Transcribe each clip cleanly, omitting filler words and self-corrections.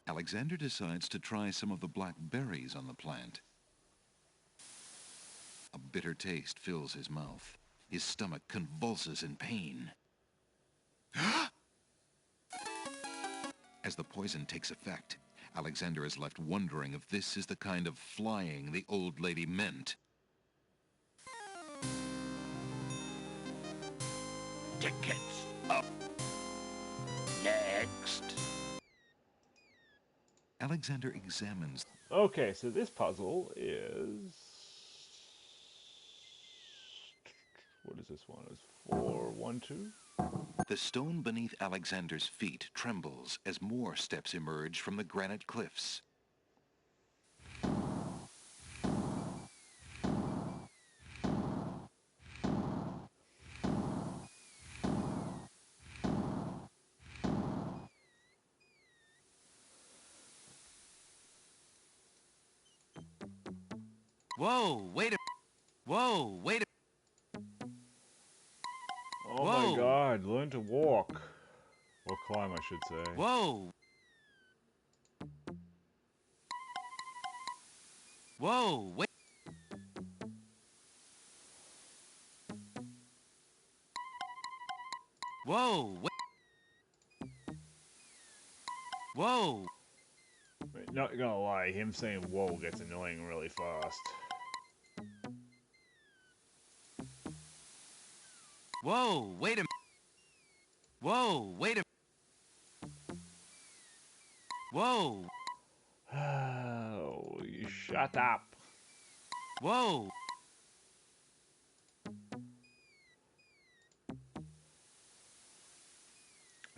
Alexander decides to try some of the black berries on the plant. A bitter taste fills his mouth. His stomach convulses in pain. As the poison takes effect, Alexander is left wondering if this is the kind of flying the old lady meant. Tickets up. Next. Alexander examines. Okay, so this puzzle is... What is this one? It's 4, 1, 2? The stone beneath Alexander's feet trembles as more steps emerge from the granite cliffs. Whoa, wait a... Whoa, wait a... Oh Whoa. my god, learn to walk. Or climb, I should say. Whoa. Whoa, wait. Whoa, wait. Whoa. Not gonna lie, him saying whoa gets annoying really fast. Whoa, wait a... Whoa, wait a... Whoa. Oh, you shut up. Whoa.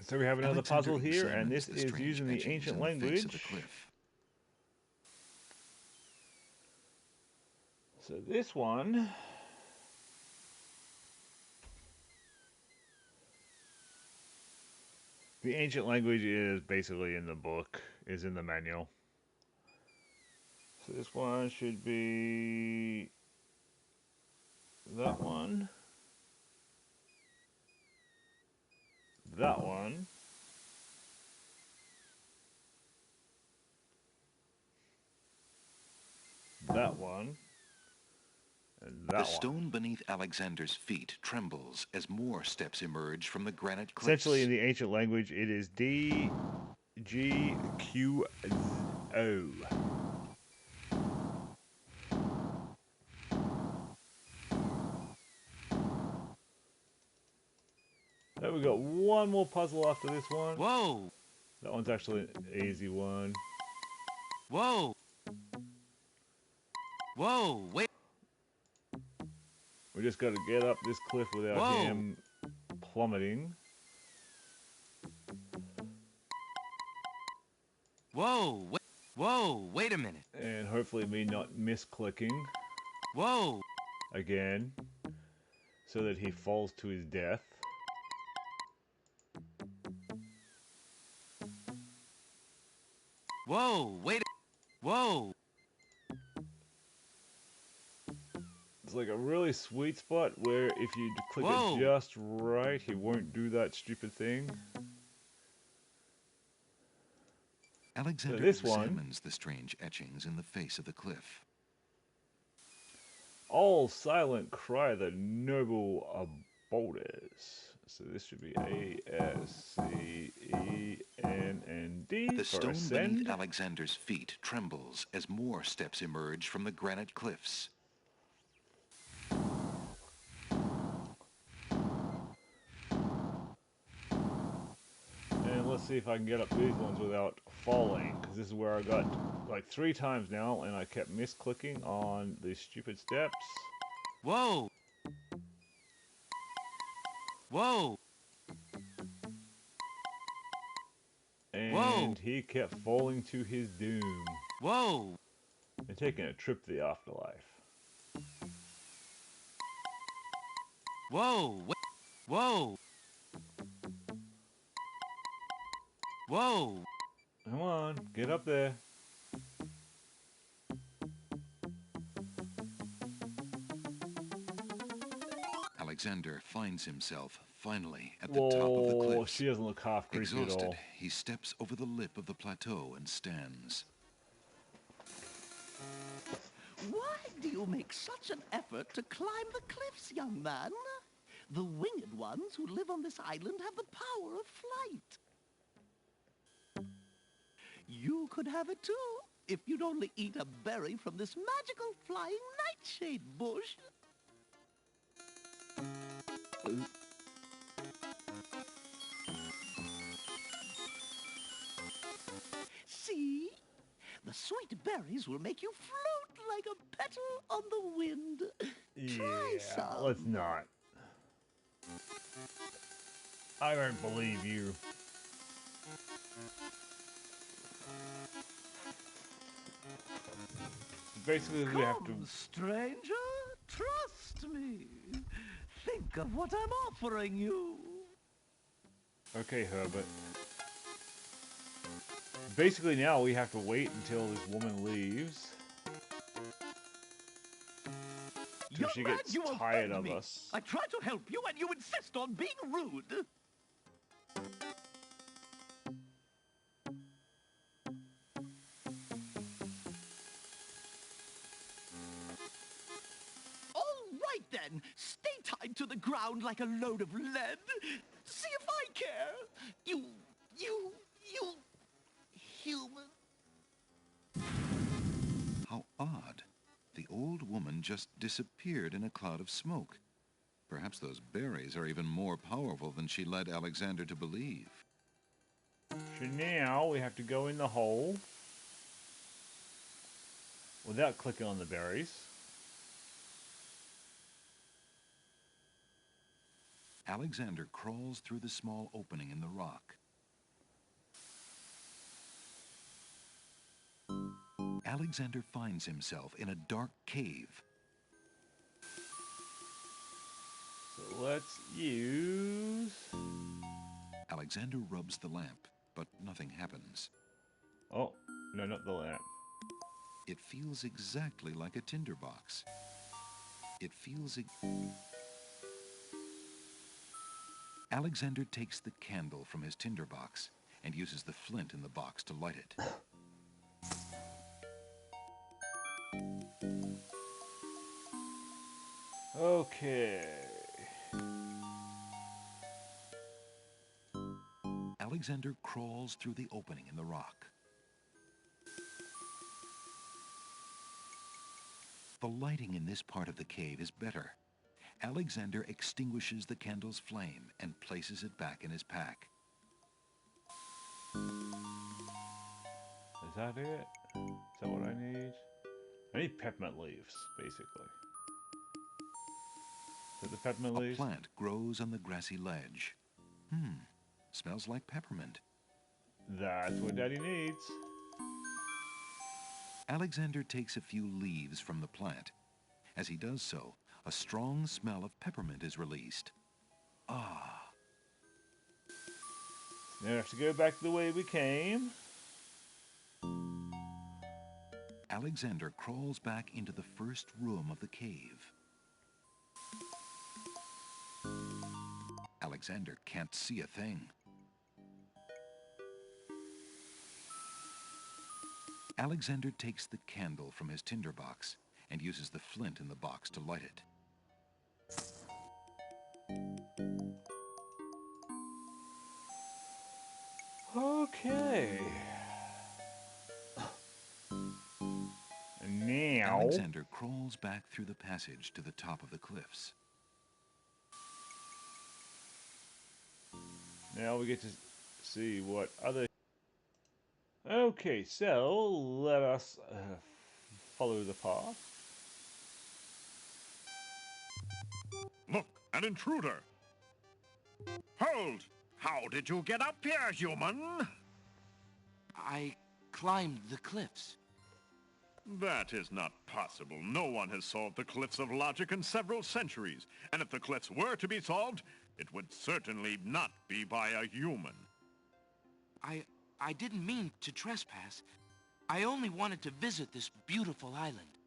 So we have another Alexander puzzle here, and examines this the is strange using the etchings ancient in the face language. of the cliff. So this one... The ancient language is basically in the book, is in the manual. So this one should be that one, that one, that one, and that The one. stone beneath Alexander's feet trembles as more steps emerge from the granite cliffs. Essentially, in the ancient language, it is D, G, Q, O. There we got one more puzzle after this one. Whoa. That one's actually an easy one. Whoa. Whoa, wait. We just got to get up this cliff without Whoa. him plummeting. Whoa, wait. Whoa, wait a minute. And hopefully me not misclicking Whoa. again, so that he falls to his death. Whoa, wait a... Whoa. It's like a really sweet spot where if you click Whoa. it just right, he won't do that stupid thing. Alexander this one- examines the strange etchings in the face of the cliff. All silent cry the noble Aboldes. So this should be A, S, C, E, N, and D The for stone ascend. beneath Alexander's feet trembles as more steps emerge from the granite cliffs. And let's see if I can get up these ones without falling, because this is where I got like 3 times now, and I kept misclicking on these stupid steps. Whoa. Whoa. And Whoa. he kept falling to his doom Whoa. and taking a trip to the afterlife. Whoa. Wait. Whoa. Whoa. Come on, get up there. Alexander finds himself Finally, at the top of the Whoa, cliffs, she doesn't look half creepy at exhausted, all. he steps over the lip of the plateau and stands. Why do you make such an effort to climb the cliffs, young man? The winged ones who live on this island have the power of flight. You could have it too, if you'd only eat a berry from this magical flying nightshade bush. See? The sweet berries will make you float like a petal on the wind. Try some. Let's not. I don't believe you. Basically, we have to... Come, stranger, trust me. Think of what I'm offering you. Okay, Herbert. Basically, now we have to wait until this woman leaves. Till she gets tired of us. I try to help you and you insist on being rude. All right then, stay tied to the ground like a load of lead. See if I care. You human. How odd. The old woman just disappeared in a cloud of smoke. Perhaps those berries are even more powerful than she led Alexander to believe. So now we have to go in the hole without clicking on the berries. Alexander crawls through the small opening in the rock. Alexander finds himself in a dark cave. So let's use... Alexander rubs the lamp, but nothing happens. Oh, no, not the lamp. It feels exactly like a tinderbox. It feels... Alexander takes the candle from his tinderbox and uses the flint in the box to light it. Okay. Alexander crawls through the opening in the rock. The lighting in this part of the cave is better. Alexander extinguishes the candle's flame and places it back in his pack. Is that it? Is that what I need? I need peppermint leaves, basically. Is that the peppermint A leaves? plant grows on the grassy ledge. Smells like peppermint. That's what Daddy needs. Alexander takes a few leaves from the plant. As he does so, a strong smell of peppermint is released. Ah. Now we have to go back the way we came. Alexander crawls back into the first room of the cave. Alexander can't see a thing. Alexander takes the candle from his tinderbox and uses the flint in the box to light it. Okay. And now... Alexander crawls back through the passage to the top of the cliffs. Now we get to see what other... Okay, so let us follow the path. Look, an intruder! Hold! How did you get up here, human? I climbed the cliffs. That is not possible. No one has solved the cliffs of logic in several centuries. And if the cliffs were to be solved, it would certainly not be by a human. I didn't mean to trespass. I only wanted to visit this beautiful island.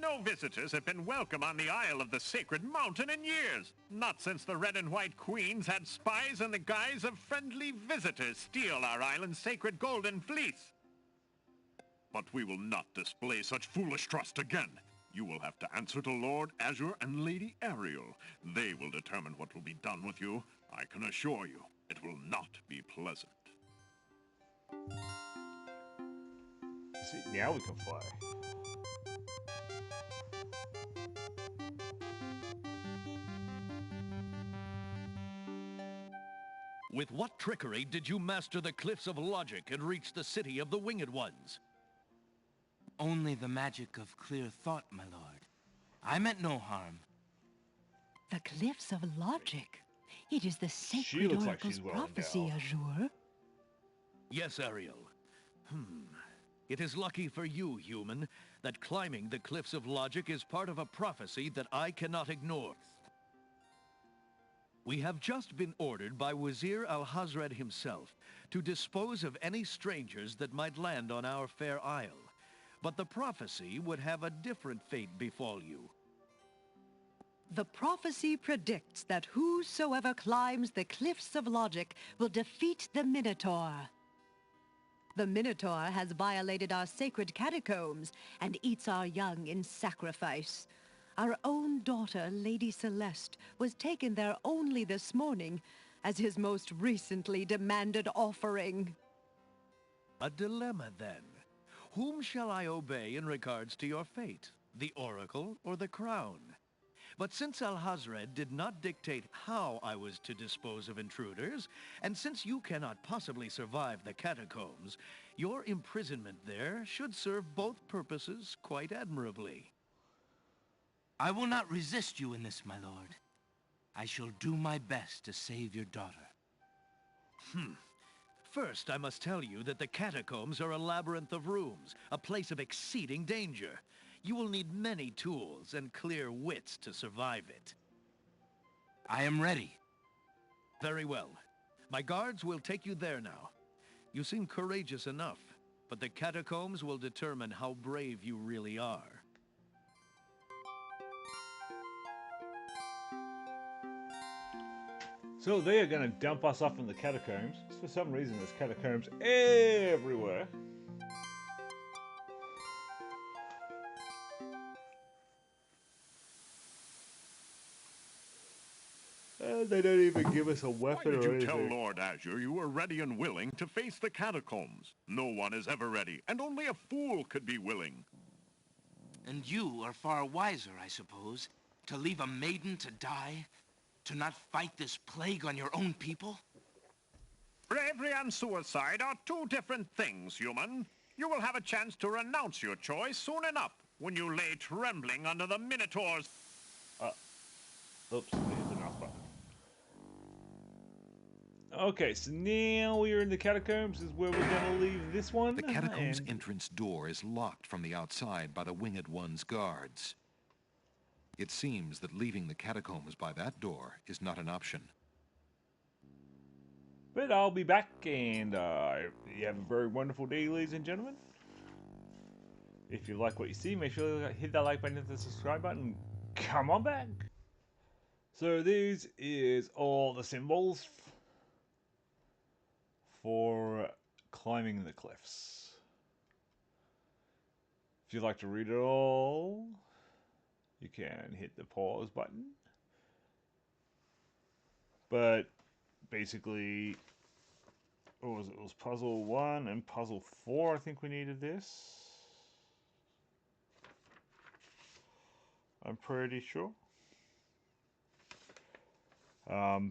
No visitors have been welcome on the Isle of the Sacred Mountain in years. Not since the Red and White Queens had spies in the guise of friendly visitors steal our island's sacred golden fleece. But we will not display such foolish trust again. You will have to answer to Lord Azure and Lady Ariel. They will determine what will be done with you. I can assure you, it will not be pleasant. See, now we can fly. With what trickery did you master the cliffs of logic and reach the city of the Winged Ones? Only the magic of clear thought, my lord. I meant no harm. The cliffs of logic. It is the She sacred looks like oracle's she's well prophecy, endowed. Azure. Yes, Ariel. It is lucky for you, human, that climbing the cliffs of logic is part of a prophecy that I cannot ignore. We have just been ordered by Wazir Al-Hazred himself to dispose of any strangers that might land on our fair isle. But the prophecy would have a different fate befall you. The prophecy predicts that whosoever climbs the cliffs of logic will defeat the Minotaur. The Minotaur has violated our sacred catacombs and eats our young in sacrifice. Our own daughter, Lady Celeste, was taken there only this morning as his most recently demanded offering. A dilemma, then. Whom shall I obey in regards to your fate? The Oracle or the Crown? But since Al-Hazred did not dictate how I was to dispose of intruders, and since you cannot possibly survive the catacombs, your imprisonment there should serve both purposes quite admirably. I will not resist you in this, my lord. I shall do my best to save your daughter. First, I must tell you that the catacombs are a labyrinth of rooms, a place of exceeding danger. You will need many tools and clear wits to survive it. I am ready. Very well. My guards will take you there now. You seem courageous enough, but the catacombs will determine how brave you really are. So they are going to dump us off in the catacombs. For some reason, there's catacombs everywhere. They don't even give us a Why weapon did or you tell anything. Lord Azure you were ready and willing to face the catacombs? No one is ever ready, and only a fool could be willing. And you are far wiser, I suppose, to leave a maiden to die? To not fight this plague on your own people? Bravery and suicide are two different things, human. You will have a chance to renounce your choice soon enough, when you lay trembling under the Minotaur's... Oops, I hit the mouse button. Okay, so now we are in the catacombs. Is where we're going to leave this one. The catacombs and- entrance door is locked from the outside by the Winged One's guards. It seems that leaving the catacombs by that door is not an option. But I'll be back, and you have a very wonderful day, ladies and gentlemen. If you like what you see, make sure to hit that like button, hit the subscribe button. Come on back. So this is all the symbols for climbing the cliffs. If you'd like to read it all, you can hit the pause button. But basically, what was it? It was puzzle 1 and puzzle 4. I think we needed this. I'm pretty sure.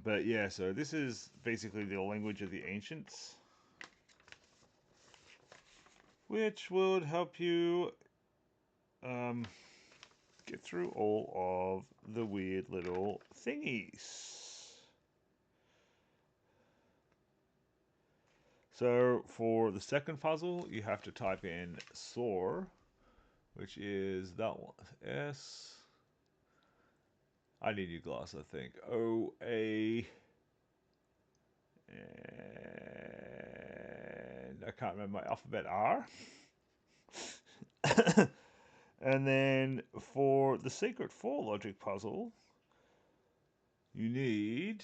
But yeah, so this is basically the language of the ancients, which would help you get through all of the weird little thingies. So for the second puzzle, you have to type in soar, which is that one. S. I need your glass, I think. O-A. And I can't remember my alphabet. R. And then for the Secret 4 logic puzzle, you need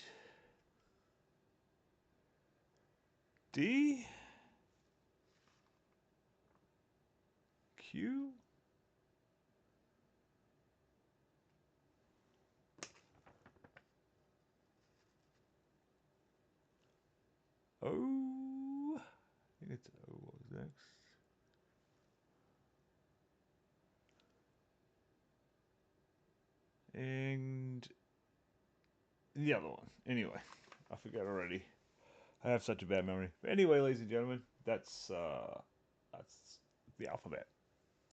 D, Q, O. I think it's O. What was next? And the other one. Anyway, I forgot already. I have such a bad memory. But anyway, ladies and gentlemen, that's the alphabet.